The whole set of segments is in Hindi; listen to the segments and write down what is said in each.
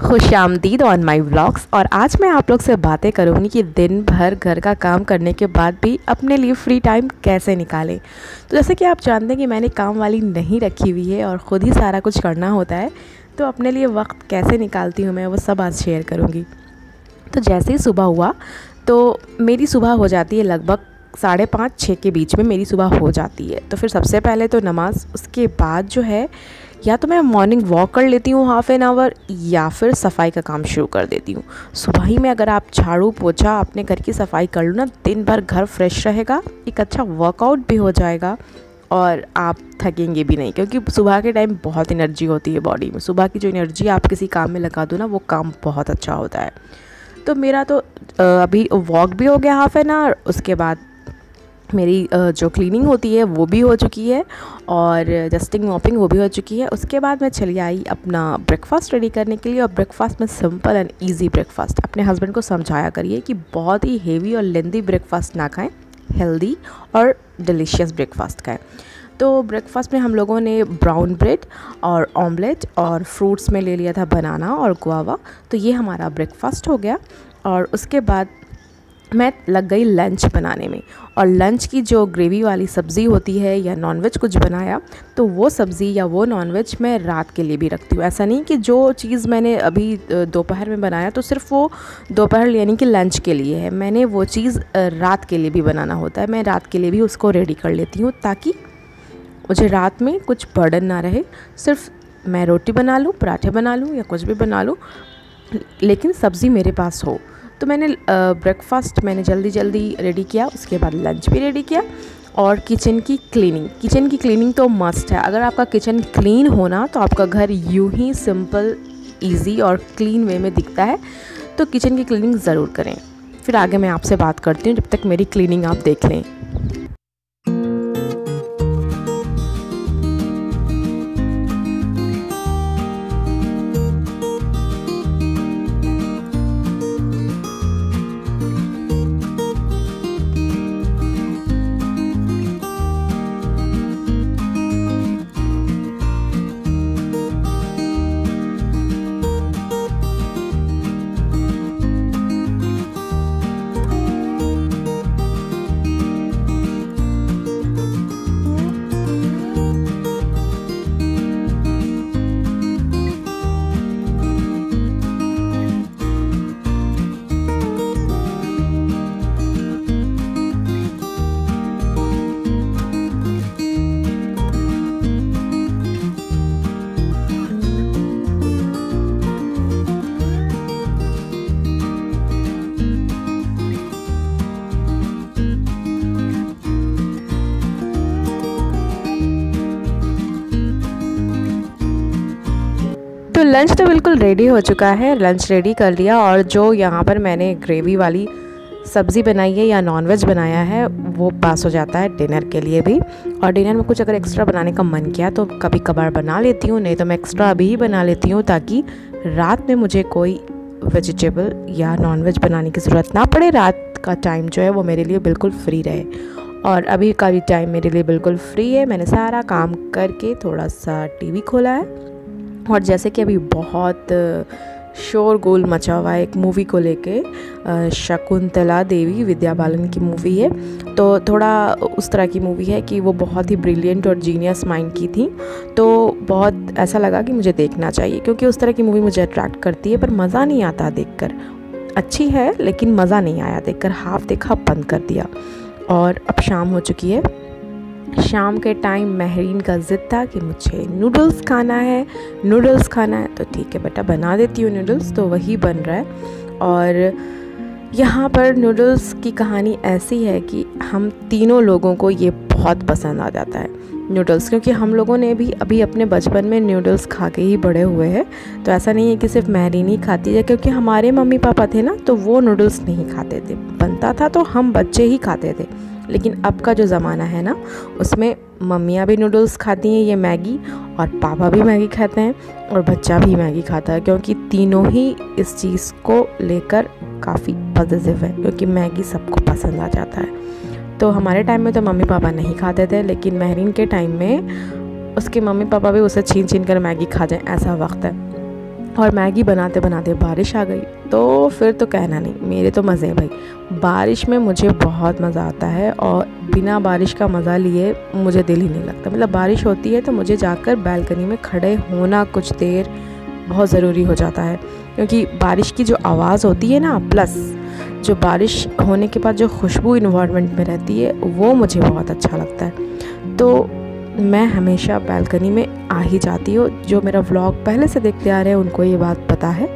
खुशामदीद ऑन माई व्लॉग्स। और आज मैं आप लोग से बातें करूँगी कि दिन भर घर का काम करने के बाद भी अपने लिए फ्री टाइम कैसे निकालें। तो जैसे कि आप जानते हैं कि मैंने काम वाली नहीं रखी हुई है और ख़ुद ही सारा कुछ करना होता है, तो अपने लिए वक्त कैसे निकालती हूँ मैं, वो सब आज शेयर करूँगी। तो जैसे ही सुबह हुआ तो मेरी सुबह हो जाती है लगभग 5:30-6 के बीच में मेरी सुबह हो जाती है। तो फिर सबसे पहले तो नमाज़, उसके बाद जो है या तो मैं मॉर्निंग वॉक कर लेती हूँ हाफ़ एन आवर, या फिर सफाई का काम शुरू कर देती हूँ। सुबह ही में अगर आप झाड़ू पोछा अपने घर की सफाई कर लो ना, दिन भर घर फ्रेश रहेगा, एक अच्छा वर्कआउट भी हो जाएगा और आप थकेंगे भी नहीं, क्योंकि सुबह के टाइम बहुत एनर्जी होती है बॉडी में। सुबह की जो एनर्जी आप किसी काम में लगा दो ना, वो काम बहुत अच्छा होता है। तो मेरा तो अभी वॉक भी हो गया हाफ़ एन आवर, उसके बाद मेरी जो क्लीनिंग होती है वो भी हो चुकी है और डस्टिंग मॉपिंग वो भी हो चुकी है। उसके बाद मैं चली आई अपना ब्रेकफास्ट रेडी करने के लिए। और ब्रेकफास्ट में सिंपल एंड इजी ब्रेकफास्ट, अपने हस्बैंड को समझाया करिए कि बहुत ही हेवी और लेंदी ब्रेकफास्ट ना खाएं, हेल्दी और डिलीशियस ब्रेकफास्ट खाएं। तो ब्रेकफास्ट में हम लोगों ने ब्राउन ब्रेड और ऑमलेट और फ्रूट्स में ले लिया था बनाना और गुआवा। तो ये हमारा ब्रेकफास्ट हो गया। और उसके बाद मैं लग गई लंच बनाने में। और लंच की जो ग्रेवी वाली सब्ज़ी होती है या नॉनवेज कुछ बनाया, तो वो सब्ज़ी या वो नॉनवेज मैं रात के लिए भी रखती हूँ। ऐसा नहीं कि जो चीज़ मैंने अभी दोपहर में बनाया तो सिर्फ़ वो दोपहर यानी कि लंच के लिए है, मैंने वो चीज़ रात के लिए भी बनाना होता है। मैं रात के लिए भी उसको रेडी कर लेती हूँ ताकि मुझे रात में कुछ बर्डन ना रहे। सिर्फ मैं रोटी बना लूँ, पराठे बना लूँ या कुछ भी बना लूँ, लेकिन सब्ज़ी मेरे पास हो। तो मैंने ब्रेकफास्ट जल्दी जल्दी रेडी किया, उसके बाद लंच भी रेडी किया। और किचन की क्लीनिंग तो मस्ट है। अगर आपका किचन क्लीन होना तो आपका घर यूं ही सिंपल, इजी और क्लीन वे में दिखता है। तो किचन की क्लीनिंग ज़रूर करें। फिर आगे मैं आपसे बात करती हूँ, जब तक मेरी क्लीनिंग आप देख लें। तो लंच तो बिल्कुल रेडी हो चुका है, लंच रेडी कर लिया। और जो यहाँ पर मैंने ग्रेवी वाली सब्ज़ी बनाई है या नॉनवेज बनाया है, वो पास हो जाता है डिनर के लिए भी। और डिनर में कुछ अगर एक्स्ट्रा बनाने का मन किया तो कभी कभार बना लेती हूँ, नहीं तो मैं एक्स्ट्रा अभी ही बना लेती हूँ ताकि रात में मुझे कोई वेजिटेबल या नॉनवेज बनाने की ज़रूरत ना पड़े। रात का टाइम जो है वो मेरे लिए बिल्कुल फ्री रहे। और अभी का भी टाइम मेरे लिए बिल्कुल फ्री है। मैंने सारा काम करके थोड़ा सा टीवी खोला है। और जैसे कि अभी बहुत शोरगुल मचा हुआ है एक मूवी को लेके, शकुंतला देवी, विद्या बालन की मूवी है। तो थोड़ा उस तरह की मूवी है कि वो बहुत ही ब्रिलियंट और जीनियस माइंड की थी। तो बहुत ऐसा लगा कि मुझे देखना चाहिए, क्योंकि उस तरह की मूवी मुझे अट्रैक्ट करती है, पर मज़ा नहीं आता देखकर। अच्छी है लेकिन मज़ा नहीं आया देखकर, हाफ देखा बंद कर दिया। और अब शाम हो चुकी है। शाम के टाइम महरीन का ज़िद था कि मुझे नूडल्स खाना है। तो ठीक है बेटा, बना देती हूँ नूडल्स। तो वही बन रहा है। और यहाँ पर नूडल्स की कहानी ऐसी है कि हम तीनों लोगों को ये बहुत पसंद आ जाता है नूडल्स, क्योंकि हम लोगों ने भी अभी अपने बचपन में नूडल्स खा के ही बड़े हुए हैं। तो ऐसा नहीं है कि सिर्फ महरीन ही खाती है, क्योंकि हमारे मम्मी पापा थे ना, तो वो नूडल्स नहीं खाते थे। बनता था तो हम बच्चे ही खाते थे। लेकिन अब का जो ज़माना है ना, उसमें मम्मियाँ भी नूडल्स खाती हैं, ये मैगी, और पापा भी मैगी खाते हैं और बच्चा भी मैगी खाता है, क्योंकि तीनों ही इस चीज़ को लेकर काफ़ी पॉजिटिव है, क्योंकि मैगी सबको पसंद आ जाता है। तो हमारे टाइम में तो मम्मी पापा नहीं खाते थे, लेकिन महरीन के टाइम में उसके मम्मी पापा भी उसे छीन छीन कर मैगी खा जाएं, ऐसा वक्त है। और मैगी बनाते बनाते बारिश आ गई तो फिर तो कहना नहीं, मेरे तो मज़े हैं भाई। बारिश में मुझे बहुत मज़ा आता है और बिना बारिश का मज़ा लिए मुझे दिल ही नहीं लगता। मतलब बारिश होती है तो मुझे जाकर बालकनी में खड़े होना कुछ देर बहुत ज़रूरी हो जाता है, क्योंकि बारिश की जो आवाज़ होती है ना, प्लस जो बारिश होने के बाद जो खुशबू इन्वायरमेंट में रहती है, वो मुझे बहुत अच्छा लगता है। तो मैं हमेशा बालकनी में आ ही जाती हूँ। जो मेरा व्लॉग पहले से देखते आ रहे हैं उनको ये बात पता है,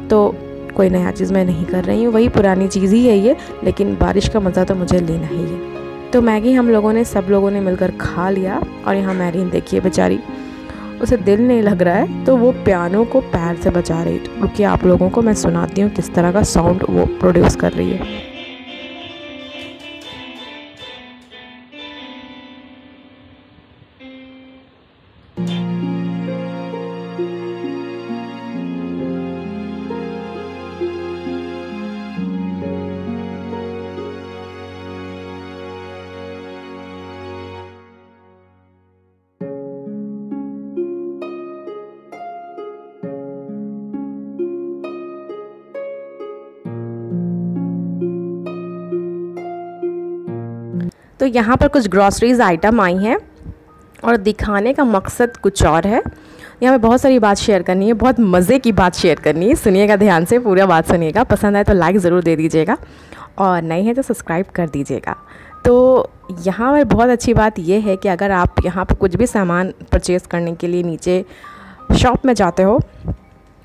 तो कोई नया चीज़ मैं नहीं कर रही हूँ, वही पुरानी चीज़ ही है ये, लेकिन बारिश का मज़ा तो मुझे लेना ही है। तो मैगी हम लोगों ने, सब लोगों ने मिलकर खा लिया। और यहाँ मैरीन देखिए बेचारी, उसे दिल नहीं लग रहा है तो वो पियानो को पैर से बजा रही। क्योंकि आप लोगों को मैं सुनाती हूँ किस तरह का साउंड वो प्रोड्यूस कर रही है। तो यहाँ पर कुछ ग्रॉसरीज आइटम आई हैं और दिखाने का मकसद कुछ और है। यहाँ पे बहुत सारी बात शेयर करनी है, बहुत मज़े की बात शेयर करनी है। सुनिएगा ध्यान से, पूरा बात सुनिएगा। पसंद आए तो लाइक ज़रूर दे दीजिएगा और नए हैं तो सब्सक्राइब कर दीजिएगा। तो यहाँ पर बहुत अच्छी बात यह है कि अगर आप यहाँ पर कुछ भी सामान परचेज़ करने के लिए नीचे शॉप में जाते हो,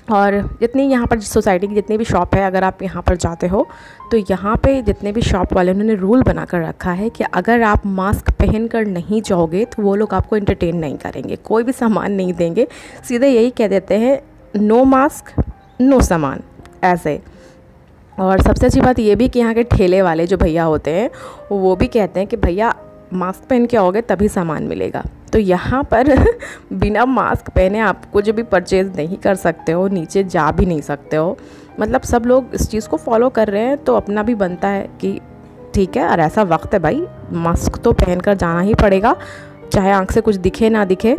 और जितनी यहाँ पर सोसाइटी की जितनी भी शॉप है, अगर आप यहाँ पर जाते हो तो यहाँ पे जितने भी शॉप वाले उन्होंने रूल बना कर रखा है कि अगर आप मास्क पहन कर नहीं जाओगे तो वो लोग आपको एंटरटेन नहीं करेंगे, कोई भी सामान नहीं देंगे। सीधे यही कह देते हैं, नो मास्क नो सामान, ऐसे। और सबसे अच्छी बात ये भी कि यहाँ के ठेले वाले जो भैया होते हैं वो भी कहते हैं कि भैया मास्क पहन के आओगे तभी सामान मिलेगा। तो यहाँ पर बिना मास्क पहने आप कुछ भी परचेज़ नहीं कर सकते हो, नीचे जा भी नहीं सकते हो। मतलब सब लोग इस चीज़ को फॉलो कर रहे हैं, तो अपना भी बनता है कि ठीक है, और ऐसा वक्त है भाई, मास्क तो पहन कर जाना ही पड़ेगा, चाहे आँख से कुछ दिखे ना दिखे।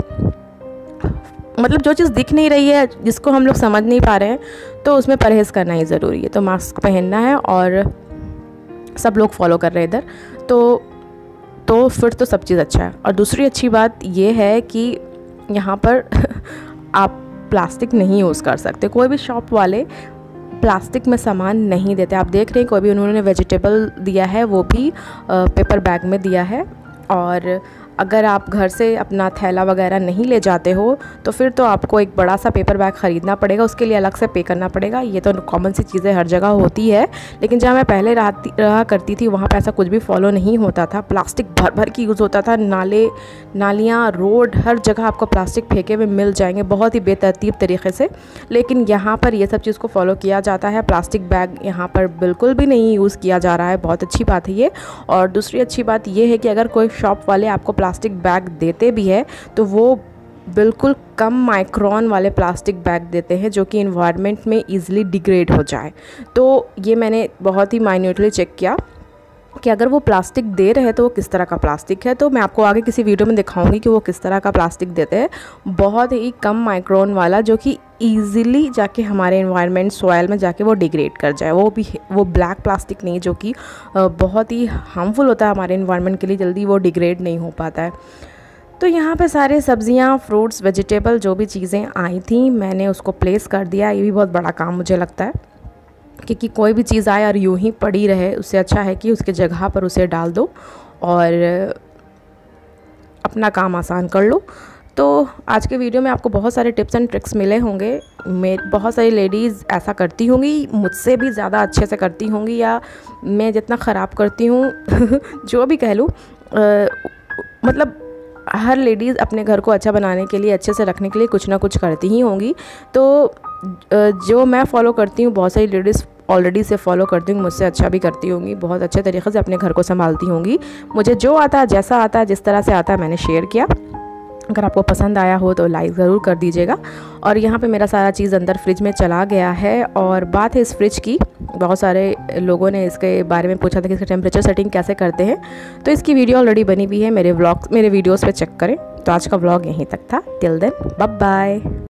मतलब जो चीज़ दिख नहीं रही है, जिसको हम लोग समझ नहीं पा रहे हैं, तो उसमें परहेज़ करना ही ज़रूरी है। तो मास्क पहनना है और सब लोग फॉलो कर रहे हैं इधर, तो फिर तो सब चीज़ अच्छा है। और दूसरी अच्छी बात ये है कि यहाँ पर आप प्लास्टिक नहीं यूज़ कर सकते। कोई भी शॉप वाले प्लास्टिक में सामान नहीं देते। आप देख रहे हैं कोई भी उन्होंने वेजिटेबल दिया है वो भी पेपर बैग में दिया है। और अगर आप घर से अपना थैला वगैरह नहीं ले जाते हो तो फिर तो आपको एक बड़ा सा पेपर बैग ख़रीदना पड़ेगा, उसके लिए अलग से पे करना पड़ेगा। ये तो कॉमन सी चीज़ें हर जगह होती है, लेकिन जहाँ मैं पहले रहा करती थी वहाँ पे ऐसा कुछ भी फॉलो नहीं होता था। प्लास्टिक भर भर की यूज़ होता था, नालियाँ, रोड, हर जगह आपको प्लास्टिक फेंके हुए मिल जाएंगे बहुत ही बेतरतीब तरीके से। लेकिन यहाँ पर ये सब चीज़ को फॉलो किया जाता है। प्लास्टिक बैग यहाँ पर बिल्कुल भी नहीं यूज़ किया जा रहा है, बहुत अच्छी बात है ये। और दूसरी अच्छी बात ये है कि अगर कोई शॉप वाले आपको प्लास्टिक बैग देते भी है तो वो बिल्कुल कम माइक्रोन वाले प्लास्टिक बैग देते हैं, जो कि इन्वायरमेंट में ईज़िली डिग्रेड हो जाए। तो ये मैंने बहुत ही माइन्यूटली चेक किया कि अगर वो प्लास्टिक दे रहे हैं तो वो किस तरह का प्लास्टिक है। तो मैं आपको आगे किसी वीडियो में दिखाऊंगी कि वो किस तरह का प्लास्टिक देते हैं, बहुत ही कम माइक्रोन वाला, जो कि ईज़िली जाके हमारे इन्वायरमेंट सॉइल में जाके वो डिग्रेड कर जाए। वो भी वो ब्लैक प्लास्टिक नहीं, जो कि बहुत ही हार्मफुल होता है हमारे इन्वायरमेंट के लिए, जल्दी वो डिग्रेड नहीं हो पाता है। तो यहाँ पे सारे सब्जियाँ, फ्रूट्स, वेजिटेबल जो भी चीज़ें आई थी मैंने उसको प्लेस कर दिया। ये भी बहुत बड़ा काम मुझे लगता है, क्योंकि कोई भी चीज़ आए और यूं ही पड़ी रहे, उससे अच्छा है कि उसके जगह पर उसे डाल दो और अपना काम आसान कर लो। तो आज के वीडियो में आपको बहुत सारे टिप्स एंड ट्रिक्स मिले होंगे। बहुत सारी लेडीज़ ऐसा करती होंगी, मुझसे भी ज़्यादा अच्छे से करती होंगी, या मैं जितना ख़राब करती हूँ जो भी कह लूँ, मतलब हर लेडीज़ अपने घर को अच्छा बनाने के लिए, अच्छे से रखने के लिए कुछ ना कुछ करती ही होंगी। तो जो मैं फ़ॉलो करती हूँ, बहुत सारी लेडीज़ ऑलरेडी से फॉलो करती हूँ, मुझसे अच्छा भी करती होंगी, बहुत अच्छे तरीके से अपने घर को संभालती होंगी। मुझे जो आता है, जैसा आता है, जिस तरह से आता है, मैंने शेयर किया। अगर आपको पसंद आया हो तो लाइक ज़रूर कर दीजिएगा। और यहाँ पे मेरा सारा चीज़ अंदर फ्रिज में चला गया है। और बात है इस फ्रिज की, बहुत सारे लोगों ने इसके बारे में पूछा था कि इसका टेम्परेचर सेटिंग कैसे करते हैं, तो इसकी वीडियो ऑलरेडी बनी हुई है मेरे वीडियोज़ पे चेक करें। तो आज का व्लॉग यहीं तक था। Till then bye bye.